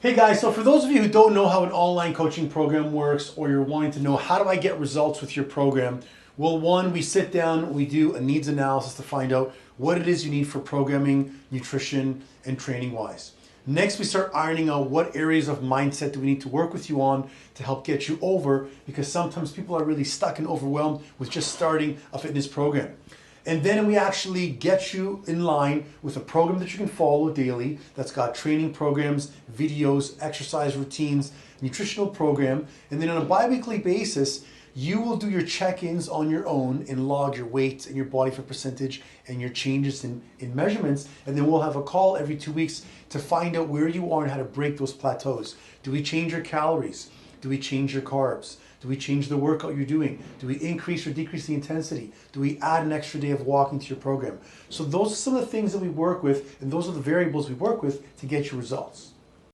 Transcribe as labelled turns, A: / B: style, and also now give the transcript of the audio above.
A: Hey guys, so for those of you who don't know how an online coaching program works, or you're wanting to know how do I get results with your program, well, one, we sit down, we do a needs analysis to find out what it is you need for programming, nutrition, and training wise. Next, we start ironing out what areas of mindset do we need to work with you on to help get you over, because sometimes people are really stuck and overwhelmed with just starting a fitness program. And then we actually get you in line with a program that you can follow daily that's got training programs, videos, exercise routines, nutritional program. And then on a bi-weekly basis, you will do your check-ins on your own and log your weight and your body fat percentage and your changes in measurements. And then we'll have a call every 2 weeks to find out where you are and how to break those plateaus. Do we change your calories? Do we change your carbs? Do we change the workout you're doing? Do we increase or decrease the intensity? Do we add an extra day of walking to your program? So those are some of the things that we work with, and those are the variables we work with to get your results.